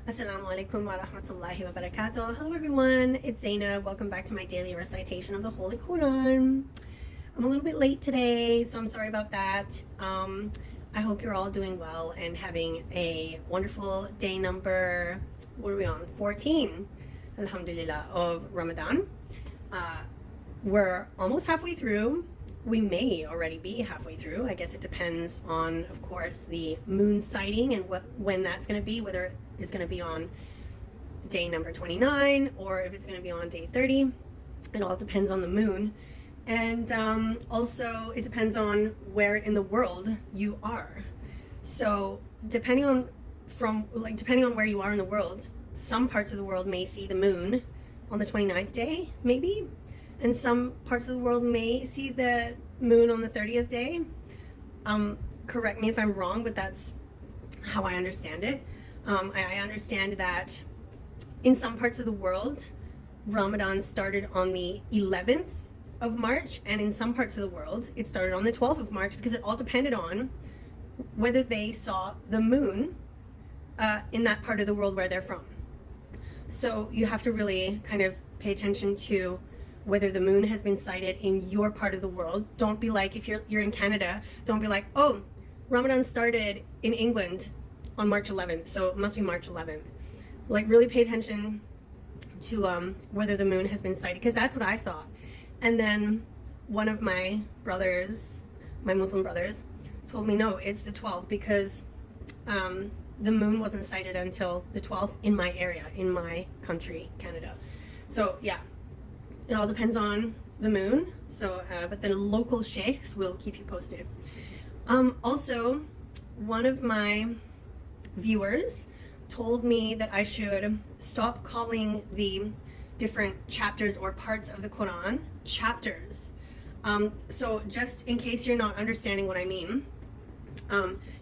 Assalamu alaikum wa rahmatullahi wa barakatuh. Hello everyone, it's Zainab. Welcome back to my daily recitation of the Holy Quran. I'm a little bit late today, so I'm sorry about that. I hope you're all doing well and having a wonderful day number, what are we on? 14, alhamdulillah, of Ramadan. We're almost halfway through. We may already be halfway through. I guess it depends on, of course, the moon sighting and when that's going to be, whether it's going to be on day number 29 or if it's going to be on day 30. It all depends on the moon. And also it depends on where in the world you are. So depending on where you are in the world, some parts of the world may see the moon on the 29th day, maybe. And some parts of the world may see the moon on the 30th day. Correct me if I'm wrong, but that's how I understand it. I understand that in some parts of the world, Ramadan started on the 11th of March, and in some parts of the world, it started on the 12th of March, because it all depended on whether they saw the moon in that part of the world where they're from. So you have to really kind of pay attention to whether the moon has been sighted in your part of the world. Don't be like, if you're in Canada, don't be like, oh, Ramadan started in England on March 11th, so it must be March 11th. Like, really pay attention to whether the moon has been sighted, because that's what I thought. And then one of my brothers, my Muslim brothers, told me, no, it's the 12th, because the moon wasn't sighted until the 12th in my area, in my country, Canada. So yeah, it all depends on the moon. So, but the local sheikhs will keep you posted. Also, one of my viewers told me that I should stop calling the different chapters or parts of the Quran chapters. So just in case you're not understanding what I mean,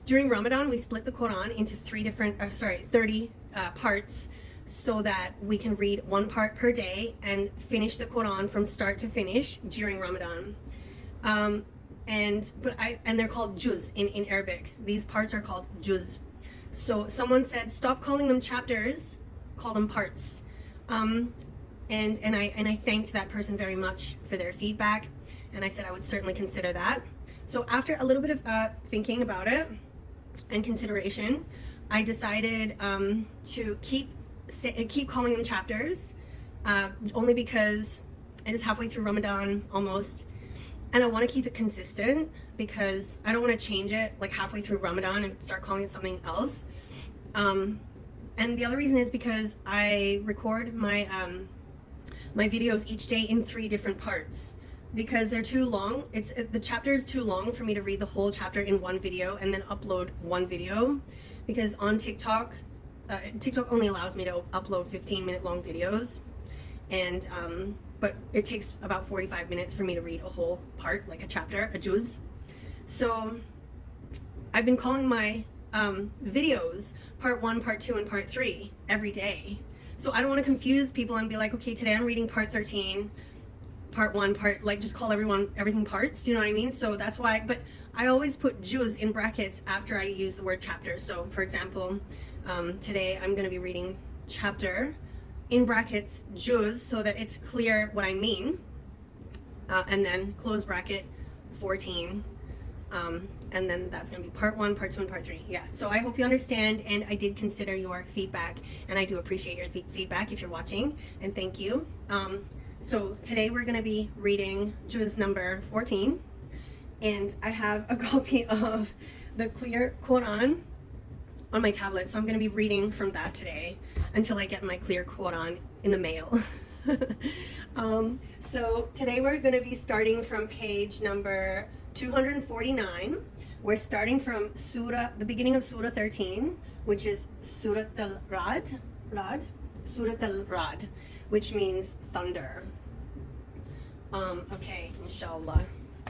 during Ramadan we split the Quran into 30 parts, so that we can read one part per day and finish the Quran from start to finish during Ramadan. And they're called juz in Arabic. These parts are called juz. So someone said, stop calling them chapters, call them parts. And I thanked that person very much for their feedback, and I said I would certainly consider that. So after a little bit of thinking about it and consideration, I decided to keep calling them chapters, only because it is halfway through Ramadan almost, and I want to keep it consistent, because I don't want to change it like halfway through Ramadan and start calling it something else. And the other reason is because I record my my videos each day in 3 different parts, because they're too long. The chapter is too long for me to read the whole chapter in one video and then upload one video, because on TikTok only allows me to upload 15-minute long videos, and but it takes about 45 minutes for me to read a whole part, like a chapter, a juz. So I've been calling my videos part 1, part 2, and part 3 every day. So I don't want to confuse people and be like, okay, today I'm reading part 13, part 1, just call everything parts, do you know what I mean? So that's why, but I always put juz in brackets after I use the word chapter. So for example, today I'm going to be reading chapter in brackets juz, so that it's clear what I mean, and then close bracket 14, and then that's going to be part 1, part 2, and part 3. Yeah, so I hope you understand, and I did consider your feedback, and I do appreciate your feedback if you're watching, and thank you. So today we're going to be reading juz number 14, and I have a copy of the clear Quran on my tablet, so I'm going to be reading from that today until I get my clear Quran in the mail. So today we're going to be starting from page number 249. We're starting from the beginning of Surah 13, which is Surah Al-Rad, Surah Al-Rad, which means thunder. Okay, inshallah.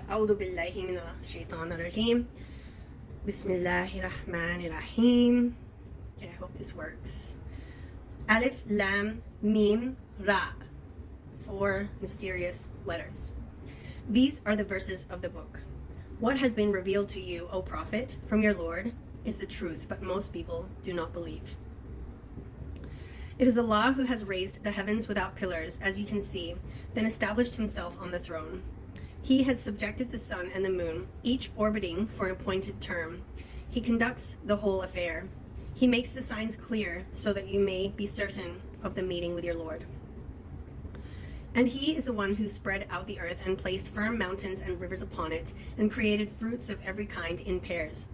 A'udhu billahi minash shaitanir rajim. Bismillahir Rahmanir Rahim. Okay, I hope this works. Alif, Lam, Mim, Ra. 4 mysterious letters. These are the verses of the book. What has been revealed to you, O Prophet, from your Lord, is the truth, but most people do not believe. It is Allah who has raised the heavens without pillars, as you can see, then established himself on the throne. He has subjected the sun and the moon, each orbiting for an appointed term. He conducts the whole affair. He makes the signs clear so that you may be certain of the meeting with your Lord. And he is the one who spread out the earth and placed firm mountains and rivers upon it, and created fruits of every kind in pairs.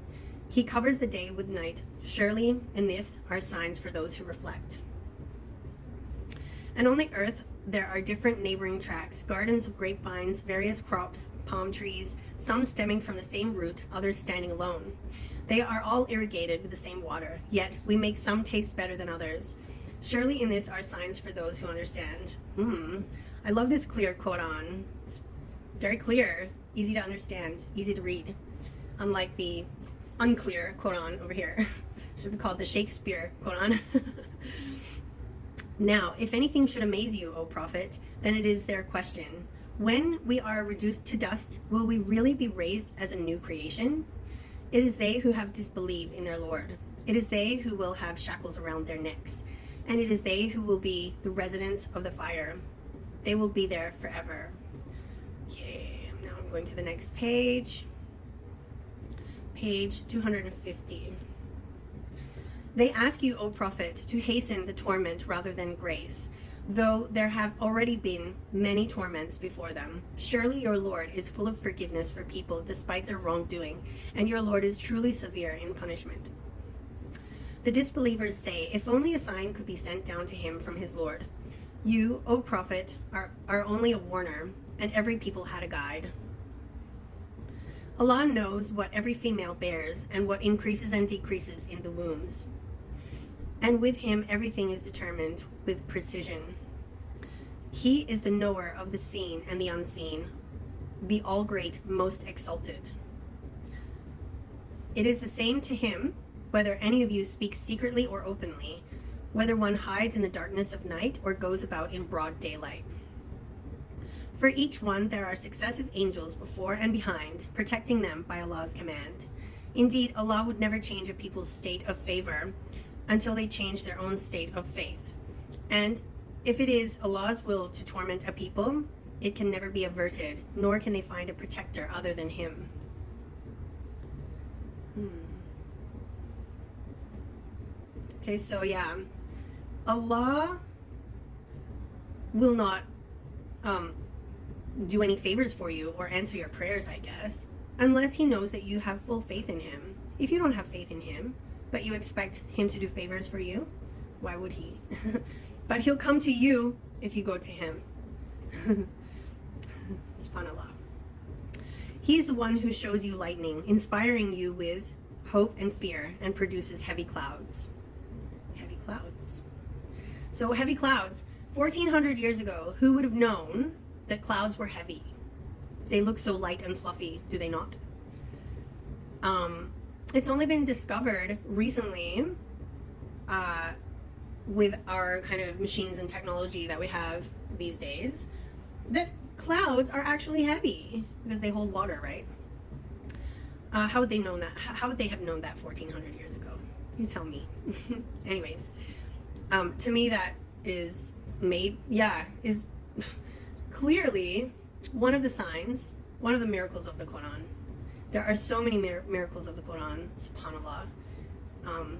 He covers the day with night. Surely in this are signs for those who reflect. And on the earth there are different neighboring tracts, gardens of grapevines, various crops, palm trees, some stemming from the same root, others standing alone. They are all irrigated with the same water, yet we make some taste better than others. Surely in this are signs for those who understand. I love this clear Quran. It's very clear, easy to understand, easy to read. Unlike the unclear Quran over here. Should be called the Shakespeare Quran. Now, if anything should amaze you, O Prophet, then it is their question. When we are reduced to dust, will we really be raised as a new creation? It is they who have disbelieved in their Lord. It is they who will have shackles around their necks. And it is they who will be the residents of the fire. They will be there forever. Okay, now I'm going to the next page. Page 250. They ask you, O Prophet, to hasten the torment rather than grace, though there have already been many torments before them. Surely your Lord is full of forgiveness for people despite their wrongdoing, and your Lord is truly severe in punishment. The disbelievers say, if only a sign could be sent down to him from his Lord. You, O Prophet, are only a warner, and every people had a guide. Allah knows what every female bears and what increases and decreases in the wombs. And with him everything is determined with precision. He is the knower of the seen and the unseen, the all-great, most exalted. It is the same to him, whether any of you speaks secretly or openly, whether one hides in the darkness of night or goes about in broad daylight. For each one there are successive angels before and behind, protecting them by Allah's command. Indeed, Allah would never change a people's state of favor until they change their own state of faith. And if it is Allah's will to torment a people, it can never be averted, nor can they find a protector other than him. Okay, so yeah, Allah will not do any favors for you or answer your prayers, I guess, unless he knows that you have full faith in him. If you don't have faith in him, but you expect him to do favors for you, why would he? But he'll come to you if you go to him. SubhanAllah. He's the one who shows you lightning, inspiring you with hope and fear, and produces heavy clouds. Heavy clouds. So heavy clouds. 1400 years ago, who would have known that clouds were heavy? They look so light and fluffy, do they not? It's only been discovered recently with our kind of machines and technology that we have these days that clouds are actually heavy because they hold water, right? How would they know that? How would they have known that 1400 years ago? You tell me. Anyways, to me that is is clearly one of the signs, one of the miracles of the Quran. There are so many miracles of the Quran, subhanAllah.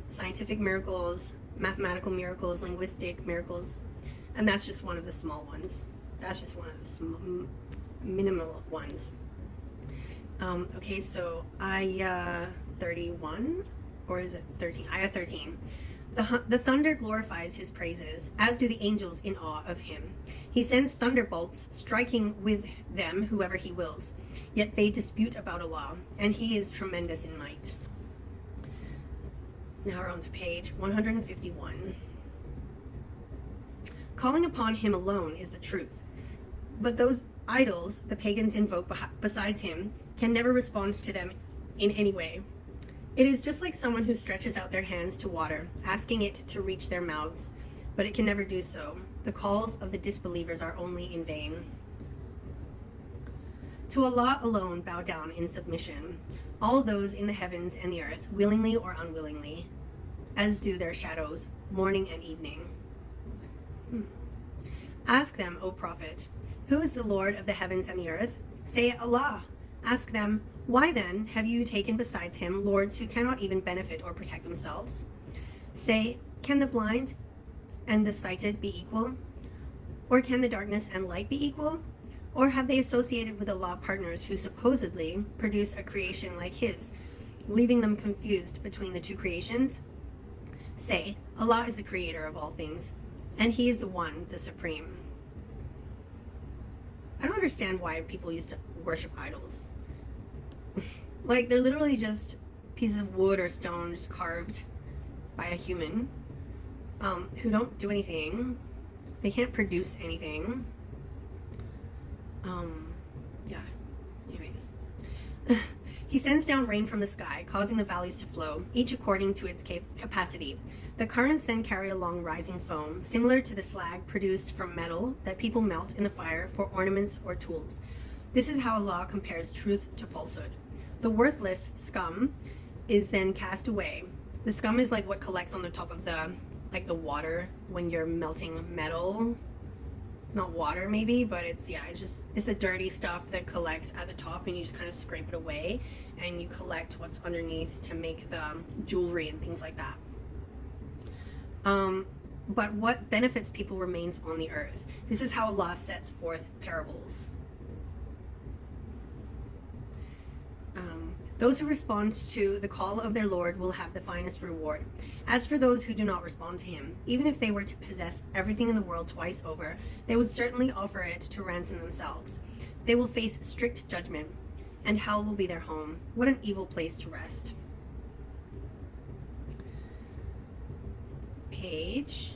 Scientific miracles, mathematical miracles, linguistic miracles, and that's just one of the small ones. That's just one of the minimal ones. Okay, so ayah 31, or is it 13? Ayah 13. The thunder glorifies his praises, as do the angels in awe of him. He sends thunderbolts, striking with them whoever he wills. Yet they dispute about Allah, and he is tremendous in might. Now we're on to page 151. Calling upon him alone is the truth, but those idols the pagans invoke besides him can never respond to them in any way. It is just like someone who stretches out their hands to water, asking it to reach their mouths, but it can never do so. The calls of the disbelievers are only in vain. To Allah alone bow down in submission, all those in the heavens and the earth, willingly or unwillingly, as do their shadows, morning and evening. Ask them, O prophet, who is the Lord of the heavens and the earth? Say, Allah. Ask them, why then have you taken besides him lords who cannot even benefit or protect themselves? Say, can the blind and the sighted be equal? Or can the darkness and light be equal? Or have they associated with Allah partners who supposedly produce a creation like his, leaving them confused between the two creations? Say, Allah is the creator of all things, and he is the one, the supreme. I don't understand why people used to worship idols. Like, they're literally just pieces of wood or stones carved by a human who don't do anything. They can't produce anything. Yeah, anyways. He sends down rain from the sky, causing the valleys to flow, each according to its capacity. The currents then carry along rising foam, similar to the slag produced from metal that people melt in the fire for ornaments or tools. This is how Allah compares truth to falsehood. The worthless scum is then cast away. The scum is like what collects on the top of the water when you're melting metal. It's not water maybe, but it's the dirty stuff that collects at the top, and you just kind of scrape it away and you collect what's underneath to make the jewelry and things like that. But what benefits people remains on the earth. This is how Allah sets forth parables. Those who respond to the call of their Lord will have the finest reward. As for those who do not respond to him, even if they were to possess everything in the world twice over, they would certainly offer it to ransom themselves. They will face strict judgment, and hell will be their home. What an evil place to rest. Page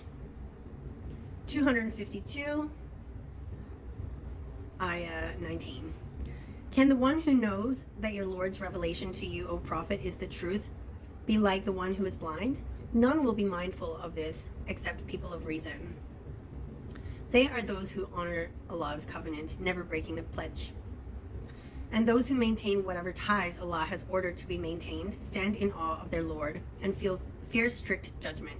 252, Ayah 19. Can the one who knows that your Lord's revelation to you, O Prophet, is the truth, be like the one who is blind? None will be mindful of this except people of reason. They are those who honor Allah's covenant, never breaking the pledge. And those who maintain whatever ties Allah has ordered to be maintained stand in awe of their Lord and fear strict judgment.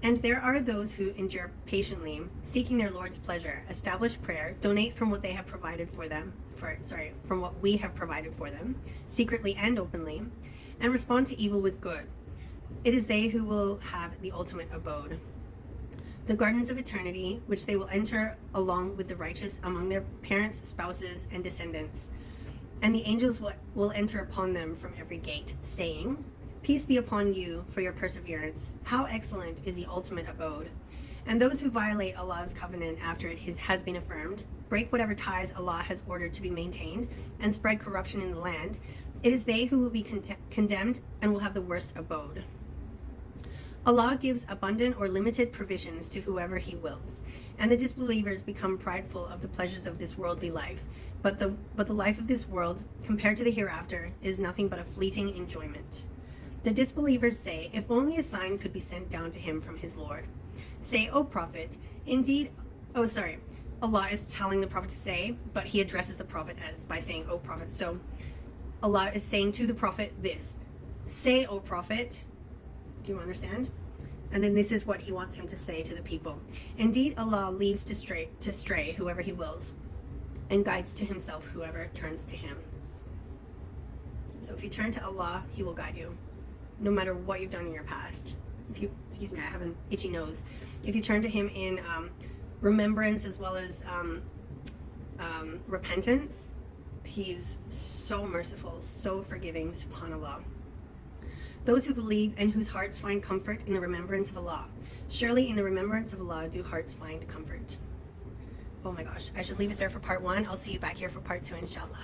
And there are those who endure patiently, seeking their Lord's pleasure, establish prayer, donate from what they have provided for them, from what we have provided for them, secretly and openly, and respond to evil with good. It is they who will have the ultimate abode, the gardens of eternity, which they will enter along with the righteous among their parents, spouses, and descendants. And the angels will enter upon them from every gate, saying, Peace be upon you for your perseverance. How excellent is the ultimate abode. And those who violate Allah's covenant after it has been affirmed, break whatever ties Allah has ordered to be maintained, and spread corruption in the land, it is they who will be condemned and will have the worst abode. Allah gives abundant or limited provisions to whoever he wills, and the disbelievers become prideful of the pleasures of this worldly life. But the life of this world, compared to the hereafter, is nothing but a fleeting enjoyment. The disbelievers say, if only a sign could be sent down to him from his Lord. Say, O Prophet, Allah is telling the Prophet to say, but he addresses the Prophet by saying, O Prophet. So Allah is saying to the Prophet this, say, O Prophet. Do you understand? And then this is what he wants him to say to the people. Indeed, Allah leaves to stray whoever he wills, and guides to himself whoever turns to him. So if you turn to Allah, he will guide you, no matter what you've done in your past. Excuse me, I have an itchy nose. If you turn to him in remembrance as well as repentance, he's so merciful, so forgiving, subhanAllah. Those who believe and whose hearts find comfort in the remembrance of Allah. Surely in the remembrance of Allah do hearts find comfort. Oh my gosh, I should leave it there for part 1. I'll see you back here for part 2, inshallah.